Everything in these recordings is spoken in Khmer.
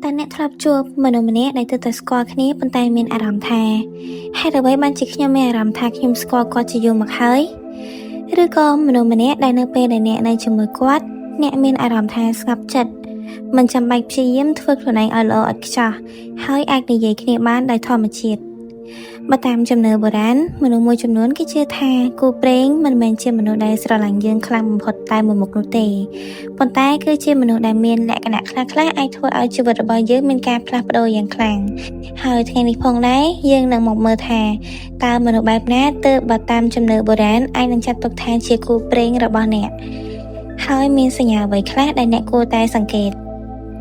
តែអ្នកធ្លាប់ជួបមនុស្សម្នាក់ដែលទើបតែស្គាល់គ្នាប៉ុន្តែមានអារម្មណ៍ថាហេតុអ្វីបានជាខ្ញុំមានអារម្មណ៍ថាខ្ញុំស្គាល់គាត់ជាយូរមកហើយឬក៏មនុស្សម្នាក់ដែលនៅពេលដែលអ្នកនៅជាមួយគាត់អ្នកមានអារម្មណ៍ថាស្ងប់ចិត្តមិនចាំបាច់ព្យាយាមធ្វើខ្លួនឯងឲ្យល្អឥតខ្ចោះហើយអាចនិយាយគ្នាបានដោយធម្មជាតិបើតាមជំនឿបុរាណមនុស្សមួយចំនួនគេជឿថាគូព្រេងមិនមែនជាមនុស្សដែលស្រឡាញ់យើងខ្លាំងបំផុតតែមួយមុខនោះទេប៉ុន្តែគឺជាមនុស្សដែលមានលក្ខណៈខ្លះៗអាចធ្វើឲ្យជីវិតរបស់យើងមានការផ្លាស់ប្ដូរយ៉ាងខ្លាំងហើយថ្ងៃនេះផងដែរយើងនឹងមកមើលថាតើមនុស្សបែបណាទើបបើតាមជំនឿបុរាណអាចនឹងចាត់ទុកថាជាគូព្រេងរបស់អ្នកហើយមានសញ្ញាអ្វីខ្លះដែលអ្នកគួរតែសង្កេត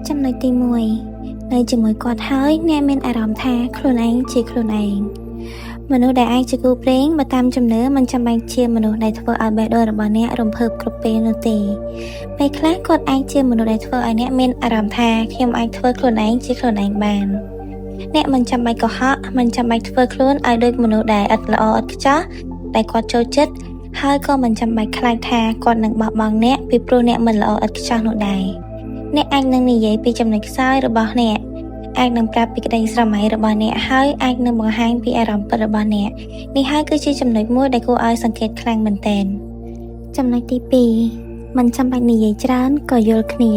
ចំណុចទី1នៅជាមួយគាត់ហើយអ្នកមានអារម្មណ៍ថាខ្លួនឯងជាខ្លួនឯងមនុស្សដែលអាចជាគូព្រេងបើតាមជំនឿមិនចាំបាច់ជាមនុស្សដែលធ្វើឲ្យបេះដូងរបស់អ្នករំភើបគ្រប់ពេលនោះទេពេលខ្លះគាត់អាចជាមនុស្សដែលធ្វើឲ្យអ្នកមានអារម្មណ៍ថាខ្ញុំអាចធ្វើខ្លួនឯងជាខ្លួនឯងបានអ្នកមិនចាំបាច់កុហកមិនចាំបាច់ធ្វើខ្លួនឲ្យដូចមនុស្សដែលឥតល្អឥតខ្ចោះតែគាត់ចូលចិត្តហើយក៏មិនចាំបាច់ខ្លាចថាគាត់នឹងបោះបង់អ្នកពីព្រោះអ្នកមិនល្អឥតខ្ចោះនោះដែរអ្នកអាចនឹងនិយាយពីចំណុចខ្សោយរបស់អ្នកអាចនឹងប្រាប់ពីក្តីស្រមៃរបស់អ្នកហើយអាចនឹងបង្ហាញពីអារម្មណ៍ពិតរបស់អ្នកនេះហើយគឺជាចំណុចមួយដែលគួរឲ្យសង្កេតខ្លាំងមែនទែនចំណុចទី2មិនចាំបាច់និយាយច្រើនក៏យល់គ្នា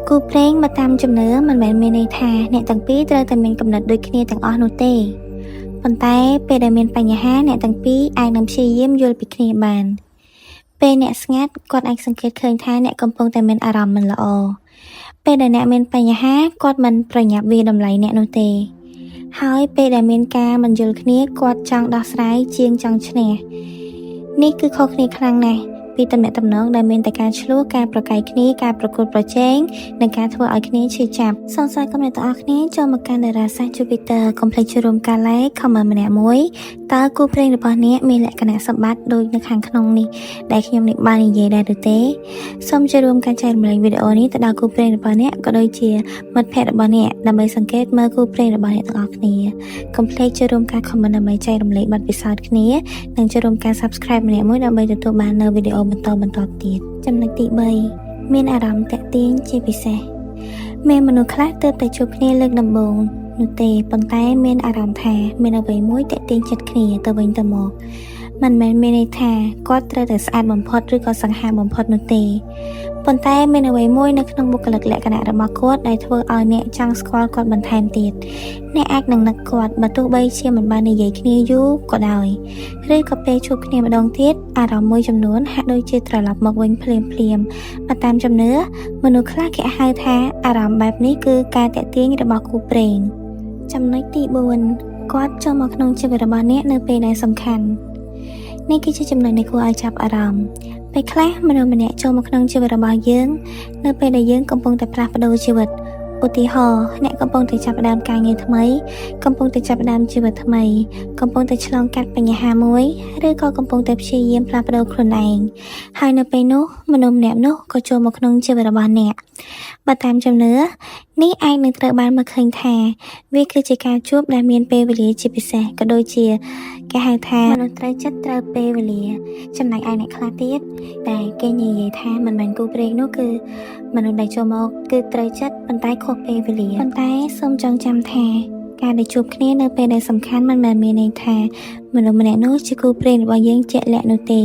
គូព្រេងមកតាមជំនឿមិនមែនមានន័យថាអ្នកទាំងពីរត្រូវតែមានគំនិតដូចគ្នាទាំងអស់នោះទេប៉ុន្តែពេលដែលមានបញ្ហាអ្នកទាំងពីរអាចនឹងព្យាយាមយល់ពីគ្នាបានពេលអ្នកស្ងាត់គាត់អាចសង្កេតឃើញថាអ្នកកំពុងតែមានអារម្មណ៍មិនល្អពេលដែលអ្នកមានបញ្ហាគាត់មិនប្រញាប់វាតម្លៃអ្នកនោះទេហើយពេលដែលមានការមិនយល់គ្នាគាត់ចង់ដោះស្រាយជាងចង់ឈ្នះនេះគឺខុសគ្នាខ្លាំងណាស់ពីទំនាក់ទំនងដែលមានតែការឆ្លោះការប្រកែកគ្នាការប្រកួតប្រជែងនិងការធ្វើឲ្យគ្នាឈឺចាប់សង្ស័យគំនិតទាំងអស់គ្នាចូលមកកាន់តារាសាស្ត្រ Jupiter កុំភ្លេចចូលរួមការ like comment ម្នាក់មួយតើគូព្រេងរបស់អ្នកមានលក្ខណៈសម្បត្តិដូចនៅខាងក្នុងនេះដែលខ្ញុំនេះបាននិយាយដែរឬទេសូមចូលរួមការចែករំលែកវីដេអូនេះទៅដល់គូព្រេងរបស់អ្នកក៏ដូចជាមិត្តភ័ក្តិរបស់អ្នកដើម្បីសង្កេតមើលគូព្រេងរបស់អ្នកទាំងអស់គ្នាកុំភ្លេចចូលរួមការ comment ដើម្បីចែករំលែកបទពិសោធន៍គ្នានិងចូលរួមការ subscribe ម្នាក់មួយដើម្បីទទួលបាននូវវីដេអូបន្តទៀតចំណុចទី3មានអារម្មណ៍តាក់ទាញជាពិសេសមានមនុស្សខ្លះទើបតែជួបគ្នាលើកដំបូងនោះទេប៉ុន្តែមានអារម្មណ៍ថាមានអ្វីមួយតាក់ទាញចិត្តគ្នាទៅវិញទៅមកមិនមែនមានន័យថាគាត់ត្រូវតែស្អាតបំផុតឬក៏សង្ហាបំផុតនោះទេប៉ុន្តែមានអ្វីមួយនៅក្នុងបុគ្គលិកលក្ខណៈរបស់គាត់ដែលធ្វើឲ្យអ្នកចង់ស្គាល់គាត់បន្ថែមទៀតអ្នកអាចនឹងនឹកគាត់បើទោះបីជាមិនបាននិយាយគ្នាយូរក៏ដោយឬក៏ពេលជួបគ្នាម្ដងទៀតអារម្មណ៍មួយចំនួនហាក់ដូចជាត្រឡប់មកវិញភ្លាមបើតាមជំនឿមនុស្សខ្លះគេហៅថាអារម្មណ៍បែបនេះគឺការតាក់ទាញរបស់គូព្រេងចំណុចទី4គាត់ចូលមកក្នុងជីវិតរបស់អ្នកនៅពេលដែលសំខាន់នេះគឺជាចំណុចដែលគួរឲ្យចាប់អារម្មណ៍ពេលខ្លះមនុស្សម្នាក់ចូលមកក្នុងជីវិតរបស់យើងនៅពេលដែលយើងកំពុងតែផ្លាស់ប្ដូរជីវិតឧទាហរណ៍អ្នកកំពុងតែចាប់ផ្ដើមការងារថ្មីកំពុងតែចាប់ផ្ដើមជីវិតថ្មីកំពុងតែឆ្លងកាត់បញ្ហាមួយឬក៏កំពុងតែព្យាយាមផ្លាស់ប្ដូរខ្លួនឯងហើយនៅពេលនោះមនុស្សម្នាក់នោះក៏ចូលមកក្នុងជីវិតរបស់អ្នកបើតាមជំនឿនេះអាចនឹងត្រូវបានមើលឃើញថាវាគឺជាការជួបដែលមានពេលវេលាជាពិសេសក៏ដូចជាគេហៅថាមនុស្សត្រូវចិត្តត្រូវពេលវេលាចំណែកឯអ្នកខ្លះទៀតតែគេនិយាយថាមិនមែនគូព្រេងនោះគឺមនុស្សដែលចូលមកគឺត្រូវចិត្តប៉ុន្តែខុសពេលវេលាប៉ុន្តែសូមចងចាំថាការដែលជួបគ្នានៅពេលដែលសំខាន់មិនមែនមានន័យថាមនុស្សម្នាក់នោះជាគូព្រេងរបស់យើងជាក់លាក់នោះទេ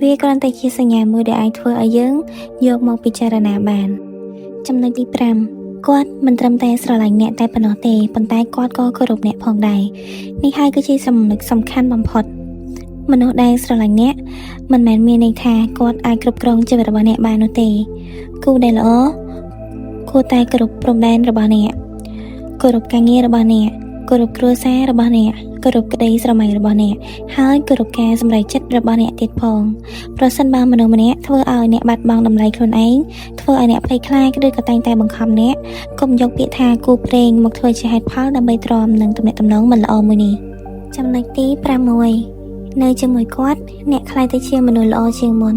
វាគ្រាន់តែជាសញ្ញាមួយដែលអាចធ្វើឲ្យយើងយកមកពិចារណាបានចំណុចទី5គាត់មិនត្រឹមតែស្រឡាញ់អ្នកតែប៉ុណ្ណោះទេប៉ុន្តែគាត់ក៏គោរពអ្នកផងដែរនេះហើយគឺជាចំណុចសំខាន់បំផុតមនុស្សដែលស្រឡាញ់អ្នកមិនមែនមានន័យថាគាត់អាចគ្រប់គ្រងជីវិតរបស់អ្នកបាននោះទេគូដែលល្អគួរតែគោរពព្រំដែនរបស់អ្នកគោរពការងាររបស់អ្នកគោរពគ្រួសាររបស់អ្នកគោរពក្តីស្រមៃរបស់អ្នកហើយគោរពការសម្រេចចិត្តរបស់អ្នកទៀតផងប្រសិនបើមនុស្សម្នាក់ធ្វើឲ្យអ្នកបាត់បង់តម្លៃខ្លួនឯងធ្វើឲ្យអ្នកភ័យខ្លាចឬក៏តែងតែបង្ខំអ្នកកុំយកពាក្យថាគូព្រេងមកធ្វើជាហេតុផលដើម្បីទ្រាំនឹងទំនាក់ទំនងមិនល្អមួយនេះចំណុចទី6នៅជាមួយគាត់អ្នកខ្លាចទៅជាមនុស្សល្អជាងមុន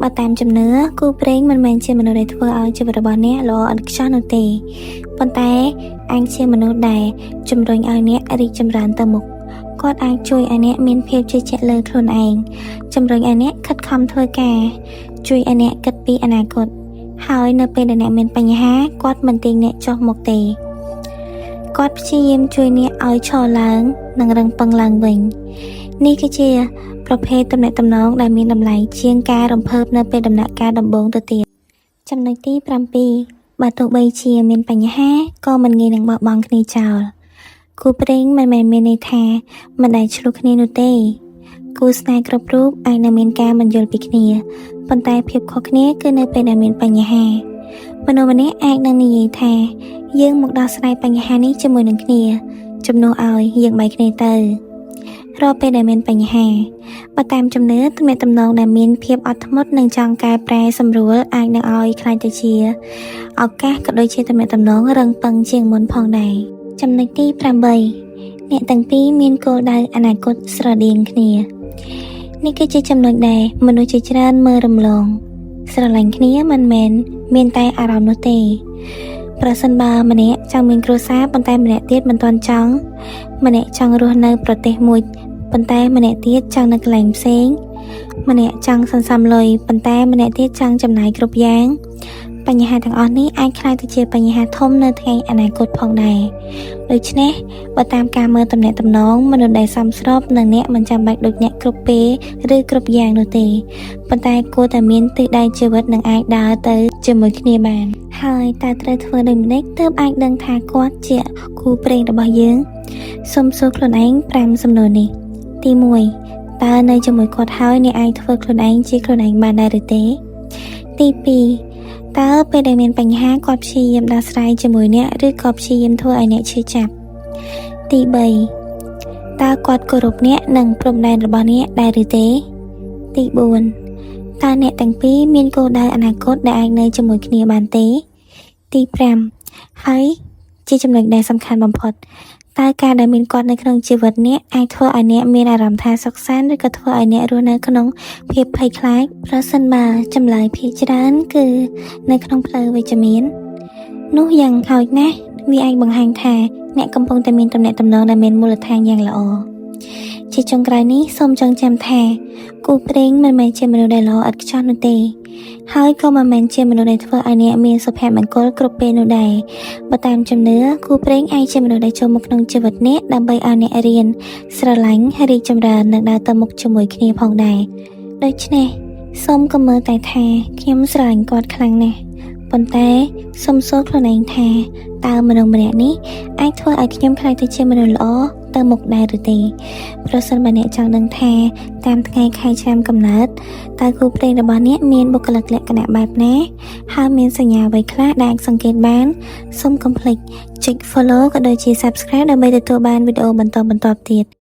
បើតាមជំនឿគូព្រេងមិនមែនជាមនុស្សដែលធ្វើឲ្យជីវិតរបស់អ្នកល្អឥតខ្ចោះនោះទេប៉ុន្តែអាចជាមនុស្សដែលជំរុញឲ្យអ្នករីកចម្រើនទៅមុខគាត់អាចជួយឲ្យអ្នកមានភាពជឿជាក់លើខ្លួនឯងជំរុញឲ្យអ្នកខិតខំធ្វើការជួយឲ្យអ្នកគិតពីអនាគត ហើយនៅពេលដែលអ្នកមានបញ្ហាគាត់មិនទាញអ្នកចុះមកទេគាត់ព្យាយាមជួយអ្នកឲ្យឈរឡើងនិងរឹងប៉ឹងឡើងវិញនេះគឺជាប្រភេទទំនាក់ទំនងដែលមានតម្លៃជាងការរំភើបនៅពេលដំណាក់កាលដំបូងទៅទៀតចំណុចទី7បើទោះបីជាមានបញ្ហាក៏មិនងាយនឹងបោះបង់គ្នាចោលគូព្រេងមិនមែនមានន័យថាមិនដែលឆ្លោះគ្នានោះទេគូស្នេហ៍គ្រប់រូបអាចនឹងមានការមិនយល់ពីគ្នាប៉ុន្តែភាពខុសគ្នាគឺនៅពេលដែលមានបញ្ហាមនុស្សម្នាក់អាចនឹងនិយាយថាយើងមកដោះស្រាយបញ្ហានេះជាមួយនឹងគ្នាជំនួសឲ្យយើងបែកគ្នាទៅរាល់ពេលដែលមានបញ្ហាបើតាមជំនឿទំនាក់ទំនងដែលមានភាពអត់ធ្មត់និងចង់កែប្រែសម្រួលអាចនឹងឲ្យខ្លាចទៅជាឱកាសក៏ដូចជាទំនាក់ទំនងរឹងប៉ឹងជាងមុនផងដែរចំណុចទី8អ្នកទាំងពីរមានគោលដៅអនាគតស្រដៀងគ្នានេះគឺជាចំណុចដែលមនុស្សជាច្រើនមើលរំលងស្រឡាញ់គ្នាមិនមែនមានតែអារម្មណ៍នោះទេប្រសិនបើម្នាក់ចង់មានគ្រួសារប៉ុន្តែម្នាក់ទៀតមិនទាន់ចង់ម្នាក់ចង់រស់នៅប្រទេសមួយប៉ុន្តែម្នាក់ទៀតចង់នៅកន្លែងផ្សេងម្នាក់ចង់សន្សំលុយប៉ុន្តែម្នាក់ទៀតចង់ចំណាយគ្រប់យ៉ាងបញ្ហាទាំងអស់នេះអាចក្លាយទៅជាបញ្ហាធំនៅថ្ងៃអនាគតផងដែរដូច្នេះបើតាមការមើលទំនាក់ទំនងមនុស្សដែលសមស្របនឹងអ្នកមិនចាំបាច់ដូចអ្នកគ្រប់ពេលឬគ្រប់យ៉ាងនោះទេប៉ុន្តែគួរតែមានទិសដៅជីវិតនឹងអាចដើរទៅជាមួយគ្នាបានហើយតើត្រូវធ្វើដូចម្តេចទើបអាចដឹងថាគាត់ជាគូព្រេងរបស់យើងសូមសួរខ្លួនឯង5សំណួរនេះទី1តើនៅជាមួយគាត់ហើយអ្នកអាចធ្វើខ្លួនឯងជាខ្លួនឯងបានដែរឬទេទី2តើពេលដែលមានបញ្ហាគាត់ព្យាយាមដោះស្រាយជាមួយអ្នកឬក៏ព្យាយាមធ្វើឲ្យអ្នកឈឺចាប់ទី3តើគាត់គោរពអ្នកនិងព្រំដែនរបស់អ្នកដែរឬទេទី4តើអ្នកទាំងពីរមានគោលដៅអនាគតដែលអាចនៅជាមួយគ្នាបានទេទី5ហើយជាចំណុចដែលសំខាន់បំផុតតើការដែលមានគាត់នៅក្នុងជីវិតអ្នកអាចធ្វើឲ្យអ្នកមានអារម្មណ៍ថាសុខសាន្តឬក៏ធ្វើឲ្យអ្នករស់នៅក្នុងភាពភ័យខ្លាចប្រសិនបើចម្លើយភាគច្រើនគឺនៅក្នុងផ្លូវវិជ្ជមាននោះយ៉ាងហោចណាស់វាអាចបង្ហាញថាអ្នកកំពុងតែមានទំនាក់ទំនងដែលមានមូលដ្ឋានយ៉ាងល្អជាចុងក្រោយនេះសូមចងចាំថាគូព្រេងមិនមែនជាមនុស្សដែលល្អឥតខ្ចោះនោះទេហើយក៏មិនមែនជាមនុស្សដែលធ្វើឲ្យអ្នកមានសុភមង្គលគ្រប់ពេលនោះដែរបើតាមជំនឿគូព្រេងអាចជាមនុស្សដែលចូលមកក្នុងជីវិតអ្នកដើម្បីឲ្យអ្នករៀនស្រឡាញ់រីកចម្រើននិងដើរទៅមុខជាមួយគ្នាផងដែរដូច្នេះសូមកុំមើលតែថាខ្ញុំស្រឡាញ់គាត់ខ្លាំងណាស់ប៉ុន្តែសូមសួរខ្លួនឯងថាតើមនុស្សម្នាក់នេះអាចធ្វើឲ្យខ្ញុំខ្លាចទៅជាមនុស្សល្អទៅមុខដែរឬទេប្រសិនបើអ្នកចង់ដឹងថាតាមថ្ងៃខែឆ្នាំកំណើតតើគូព្រេងរបស់អ្នកមានបុគ្គលិកលក្ខណៈបែបណាហើយមានសញ្ញាអ្វីខ្លះដែលអាចសង្កេតបានសូមកុំភ្លេចចុច follow ក៏ដូចជា subscribe ដើម្បីទទួលបានវីដេអូបន្តទៀត